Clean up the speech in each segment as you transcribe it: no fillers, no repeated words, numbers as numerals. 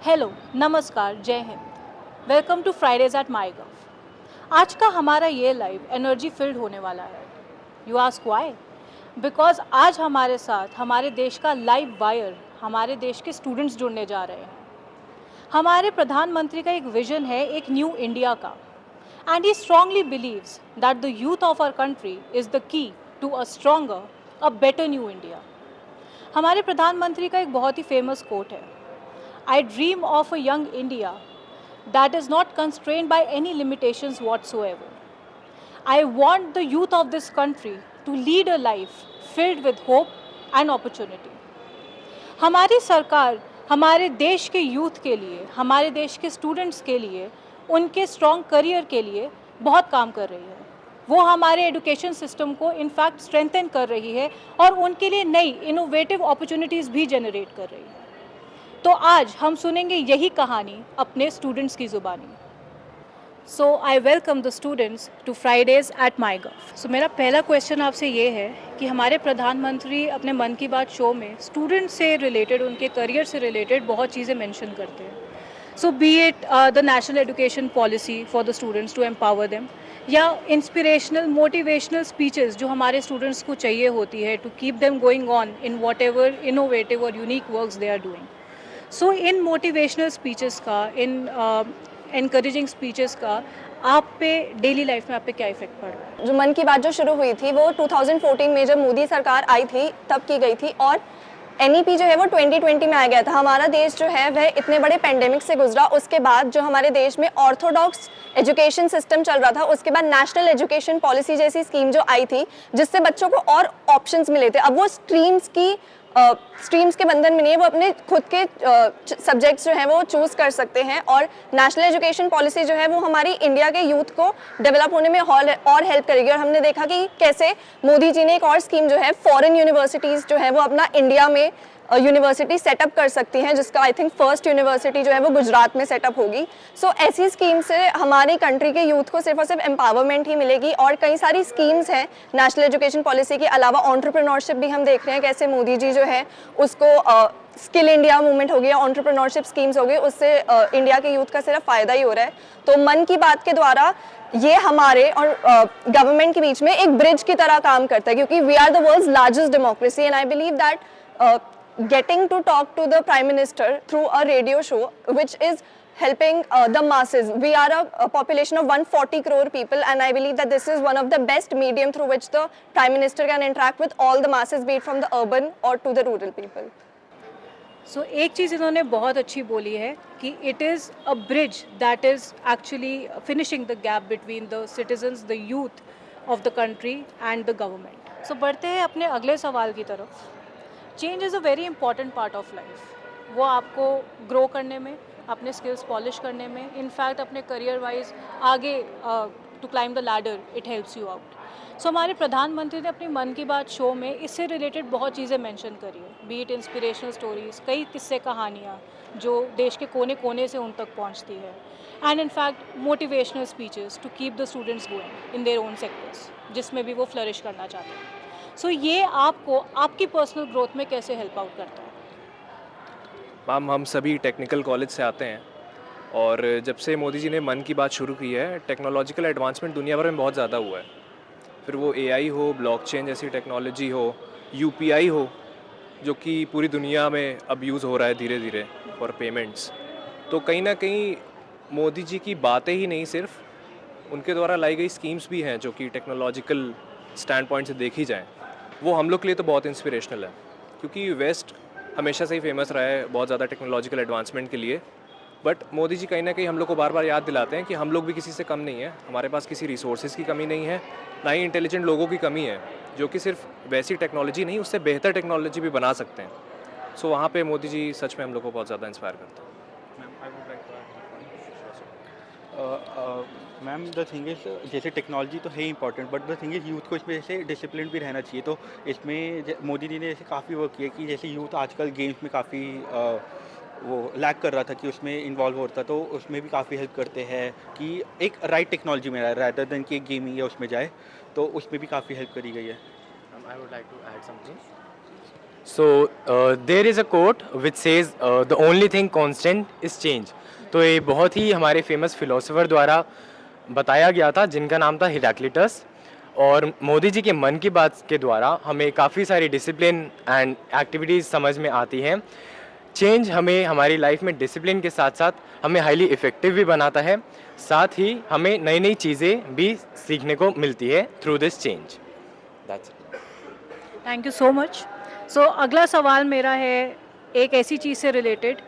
Hello, नमस्कार, जय Hind. Welcome to Fridays at MyGov. आज का हमारा ये लाइव एनर्जी फिल्ड होने वाला है। You ask why? बिकॉज आज हमारे साथ हमारे देश का लाइव वायर हमारे देश के स्टूडेंट्स जुड़ने जा रहे हैं। हमारे प्रधानमंत्री का एक विजन है एक न्यू इंडिया का, and he strongly believes that the youth of our country is the key to a stronger, a better new India. हमारे प्रधानमंत्री का एक बहुत ही फेमस कोट है, I dream of a young India that is not constrained by any limitations whatsoever. I want the youth of this country to lead a life filled with hope and opportunity. हमारी सरकार हमारे देश के youth के लिए, हमारे देश के स्टूडेंट्स के लिए, उनके स्ट्रॉन्ग करियर के लिए बहुत काम कर रही है। वो हमारे एजुकेशन सिस्टम को इनफैक्ट स्ट्रेंथन कर रही है और उनके लिए नई इनोवेटिव अपॉर्चुनिटीज़ भी जनरेट कर रही है। तो आज हम सुनेंगे यही कहानी अपने स्टूडेंट्स की ज़ुबानी। So I welcome the students to Fridays at MyGov. So मेरा पहला क्वेश्चन आपसे ये है कि हमारे प्रधानमंत्री अपने मन की बात शो में स्टूडेंट से रिलेटेड, उनके करियर से रिलेटेड बहुत चीज़ें मेंशन करते हैं। So be it the National Education Policy for the students to empower them, या इंस्पिरेशनल मोटिवेशनल स्पीचेस जो हमारे स्टूडेंट्स को चाहिए होती है to keep them going on in whatever innovative और unique works they are doing. So in motivational speeches का, in encouraging speeches का आप पे डेली लाइफ में आप पे क्या इफेक्ट पड़ रहा है? जो मन की बात जो शुरू हुई थी वो 2014 में जब मोदी सरकार आई थी तब की गई थी, और एनईपी जो है वो 2020 में आ गया था। हमारा देश जो है वह इतने बड़े पेंडेमिक से गुजरा, उसके बाद जो हमारे देश में ऑर्थोडॉक्स एजुकेशन सिस्टम चल रहा था, उसके बाद नेशनल एजुकेशन पॉलिसी जैसी स्कीम जो आई थी जिससे बच्चों को और ऑप्शंस मिले थे। अब वो स्ट्रीम्स के बंधन में नहीं है, वो अपने खुद के सब्जेक्ट्स जो हैं वो चूज कर सकते हैं। और नेशनल एजुकेशन पॉलिसी जो है वो हमारी इंडिया के यूथ को डेवलप होने में और हेल्प करेगी। और हमने देखा कि कैसे मोदी जी ने एक और स्कीम जो है, फॉरेन यूनिवर्सिटीज़ जो है वो अपना इंडिया में यूनिवर्सिटी सेटअप कर सकती हैं, जिसका आई थिंक फर्स्ट यूनिवर्सिटी जो है वो गुजरात में सेटअप होगी। सो ऐसी स्कीम से हमारी कंट्री के यूथ को सिर्फ और सिर्फ एम्पावरमेंट ही मिलेगी। और कई सारी स्कीम्स हैं नेशनल एजुकेशन पॉलिसी के अलावा। एंटरप्रेन्योरशिप भी हम देख रहे हैं कैसे मोदी जी जो है उसको स्किल इंडिया मूवमेंट हो गया, एंटरप्रेन्योरशिप स्कीम्स हो गई, उससे इंडिया के यूथ का सिर्फ फ़ायदा ही हो रहा है। तो मन की बात के द्वारा ये हमारे और गवर्नमेंट के बीच में एक ब्रिज की तरह काम करता है, क्योंकि we are the world's largest democracy, and I believe that getting to talk to the Prime Minister through a radio show which is helping the masses. We are a population of 140 crore people, and I believe that this is one of the best medium through which the Prime Minister can interact with all the masses, be it from the urban or to the rural people. So एक चीज़ इन्होंने बहुत अच्छी बोली है कि it is a bridge that is actually finishing the gap between the citizens, the youth of the country and the government. So बढ़ते हैं अपने अगले सवाल की तरफ। Change is a very important part of life. वो आपको ग्रो करने में, अपने स्किल्स पॉलिश करने में, इनफैक्ट अपने करियर वाइज आगे to climb the ladder it helps you out. So हमारे प्रधानमंत्री ने अपनी मन की बात शो में इससे रिलेटेड बहुत चीज़ें मेंशन करी है, बी इट इंस्पिरेशनल स्टोरीज, कई किस्से कहानियाँ जो देश के कोने कोने से उन तक पहुँचती है, and in fact motivational speeches to keep the students going in their own sectors जिसमें भी वो फ्लरिश करना चाहते हैं। सो ये आपको आपकी पर्सनल ग्रोथ में कैसे हेल्प आउट करता है? मैम, हम सभी टेक्निकल कॉलेज से आते हैं, और जब से मोदी जी ने मन की बात शुरू की है, टेक्नोलॉजिकल एडवांसमेंट दुनिया भर में बहुत ज़्यादा हुआ है। फिर वो एआई हो, ब्लॉकचेन जैसी टेक्नोलॉजी हो, यूपीआई हो, जो कि पूरी दुनिया में अब यूज़ हो रहा है धीरे धीरे फॉर पेमेंट्स। तो कहीं ना कहीं मोदी जी की बातें ही नहीं, सिर्फ उनके द्वारा लाई गई स्कीम्स भी हैं जो कि टेक्नोलॉजिकल स्टैंड पॉइंट से देखी जाएँ, वो हम लोग के लिए तो बहुत इंस्पिरेशनल है। क्योंकि वेस्ट हमेशा से ही फेमस रहा है बहुत ज़्यादा टेक्नोलॉजिकल एडवांसमेंट के लिए, बट मोदी जी कहीं ना कहीं हम लोग को बार बार याद दिलाते हैं कि हम लोग भी किसी से कम नहीं है। हमारे पास किसी रिसोर्सेज की कमी नहीं है, ना ही इंटेलिजेंट लोगों की कमी है, जो कि सिर्फ वैसी टेक्नोलॉजी नहीं, उससे बेहतर टेक्नोलॉजी भी बना सकते हैं। सो वहाँ पे मोदी जी सच में हम लोग को बहुत ज़्यादा इंस्पायर करते हैं। मैम, द थिंग इज़, जैसे टेक्नोलॉजी तो है important, but the thing is youth को इसमें जैसे डिसिप्लिन भी रहना चाहिए। तो इसमें मोदी जी ने जैसे काफ़ी वर्क किया कि जैसे यूथ आजकल गेम्स में काफ़ी वो लैक कर रहा था कि उसमें इन्वॉल्व होता, तो उसमें भी काफ़ी हेल्प करते हैं कि एक राइट टेक्नोलॉजी में रैदर देन कि एक गेमिंग या उसमें जाए, तो उसमें भी काफ़ी हेल्प करी गई है। I would like to add something. So there is a quote which says the only thing constant is change. तो ये बहुत ही हमारे फेमस फिलोसोफर द्वारा बताया गया था, जिनका नाम था हिराक्लिटस। और मोदी जी के मन की बात के द्वारा हमें काफ़ी सारी डिसिप्लिन एंड एक्टिविटीज़ समझ में आती हैं। चेंज हमें हमारी लाइफ में डिसिप्लिन के साथ साथ हमें हाईली इफ़ेक्टिव भी बनाता है, साथ ही हमें नई नई चीज़ें भी सीखने को मिलती है through this change. That's it. Thank you so much. So अगला सवाल मेरा है एक ऐसी चीज़ से रिलेटेड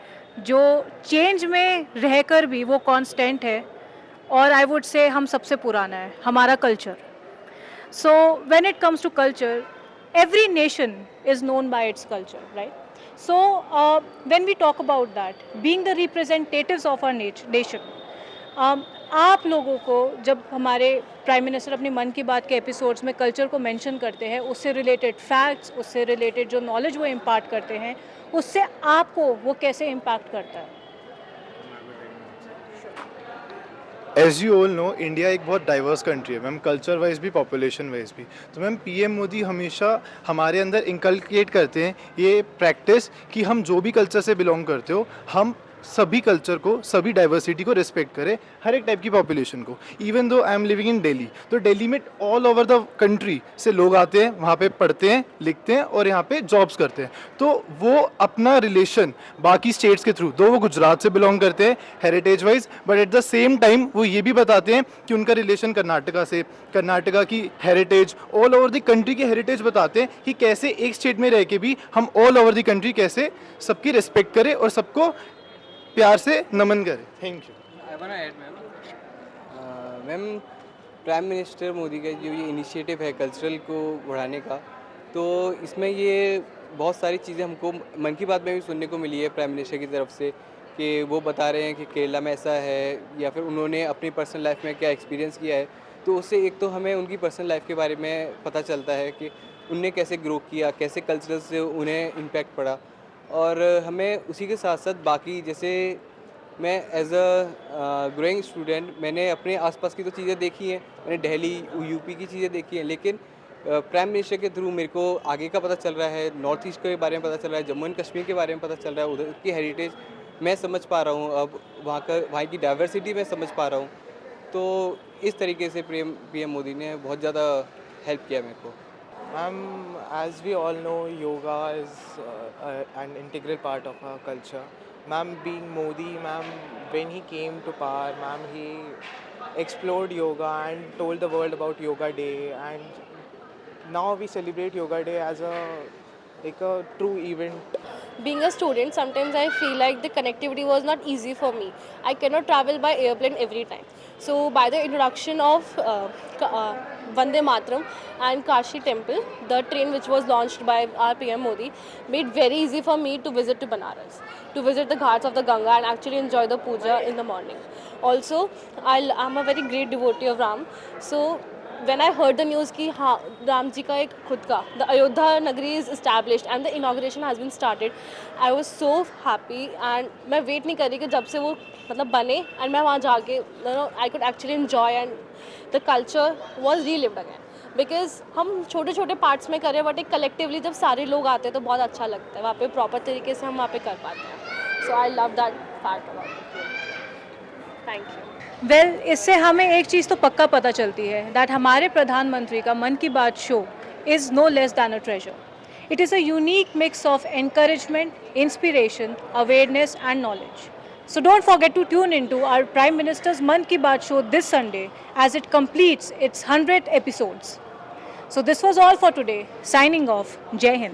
जो चेंज में रहकर भी वो कांस्टेंट है, और आई वुड से हम सबसे पुराना है, हमारा culture. So when it comes to culture, every nation is known by its culture, right? So when we talk about that, being the representatives of our nation, आप लोगों को जब हमारे प्राइम मिनिस्टर अपनी मन की बात के एपिसोड्स में कल्चर को मेंशन करते हैं, उससे रिलेटेड फैक्ट्स, उससे रिलेटेड जो नॉलेज वो इम्पार्ट करते हैं, उससे आपको वो कैसे इम्पैक्ट करता है? As you all know, India एक बहुत डाइवर्स कंट्री है मैम, कल्चर वाइज भी, पॉपुलेशन वाइज भी। तो मैम पीएम मोदी हमेशा हमारे अंदर इंकलकेट करते हैं ये प्रैक्टिस कि हम जो भी कल्चर से बिलोंग करते हो, हम सभी कल्चर को, सभी डाइवर्सिटी को रिस्पेक्ट करें, हर एक टाइप की पॉपुलेशन को। Even though I am living in Delhi, तो दिल्ली में ऑल ओवर द कंट्री से लोग आते हैं, वहाँ पे पढ़ते हैं, लिखते हैं और यहाँ पे जॉब्स करते हैं। तो वो अपना रिलेशन बाकी स्टेट्स के थ्रू, दो वो गुजरात से बिलोंग करते हैं heritage wise, but at the same time वो ये भी बताते हैं कि उनका रिलेशन कर्नाटका से, कर्नाटका की heritage, all over the country की हेरिटेज बताते हैं कि कैसे एक स्टेट में रह के भी हम ऑल ओवर द कंट्री कैसे सबकी रिस्पेक्ट करें और सबको प्यार से नमन करें। Thank you. I want to add ma'am, ma'am prime minister Modi का जो ये इनिशिएटिव है कल्चरल को बढ़ाने का, तो इसमें ये बहुत सारी चीज़ें हमको मन की बात में भी सुनने को मिली है प्राइम मिनिस्टर की तरफ से, कि वो बता रहे हैं कि केरला में ऐसा है, या फिर उन्होंने अपनी पर्सनल लाइफ में क्या एक्सपीरियंस किया है। तो उससे एक तो हमें उनकी पर्सनल लाइफ के बारे में पता चलता है कि उनने कैसे ग्रो किया, कैसे कल्चरल से उन्हें इम्पैक्ट पड़ा। और हमें उसी के साथ साथ बाकी, जैसे मैं एज अ ग्रोइंग स्टूडेंट, मैंने अपने आसपास की तो चीज़ें देखी हैं, मैंने दिल्ली यूपी की चीज़ें देखी हैं, लेकिन प्राइम मिनिस्टर के थ्रू मेरे को आगे का पता चल रहा है, नॉर्थ ईस्ट के बारे में पता चल रहा है, जम्मू एंड कश्मीर के बारे में पता चल रहा है, उधर की हेरिटेज मैं समझ पा रहा हूँ, अब वहाँ की डाइवर्सिटी मैं समझ पा रहा हूँ। तो इस तरीके से पीएम मोदी ने बहुत ज़्यादा हेल्प किया मेरे को। Ma'am, as we all know, yoga is an integral part of our culture. Ma'am, being Modi, ma'am, when he came to power, ma'am, he explored yoga and told the world about Yoga Day, and now we celebrate Yoga Day as a true event. Being a student, sometimes I feel like the connectivity was not easy for me. I cannot travel by airplane every time. So by the introduction of Vande Mataram and Kashi Temple, the train which was launched by our PM Modi made very easy for me to visit to Banaras, to visit the ghats of the Ganga and actually enjoy the puja in the morning. Also, I'm a very great devotee of Ram. So when I heard the news कि हाँ राम जी का एक खुद का the Ayodhya Nagari is established and the inauguration has been started, I was so happy and मैं wait नहीं कर रही कि जब से वो मतलब बने and मैं वहाँ जाके I could actually enjoy and the culture was relived again, because हम छोटे छोटे पार्ट्स में करें बट एक कलेक्टिवली जब सारे लोग आते हैं तो बहुत अच्छा लगता है, वहाँ पे प्रॉपर तरीके से हम वहाँ पे कर पाते हैं। So I love that part about it. Thank you. Well इससे हमें एक चीज़ तो पक्का पता चलती है दैट हमारे प्रधानमंत्री का Mann Ki Baat show is no less than a treasure. It is a unique mix of encouragement, inspiration, awareness and knowledge. So don't forget to tune into our Prime Minister's Man Ki Baat show this Sunday as it completes its 100th episodes. So this was all for today. Signing off. Jai Hind.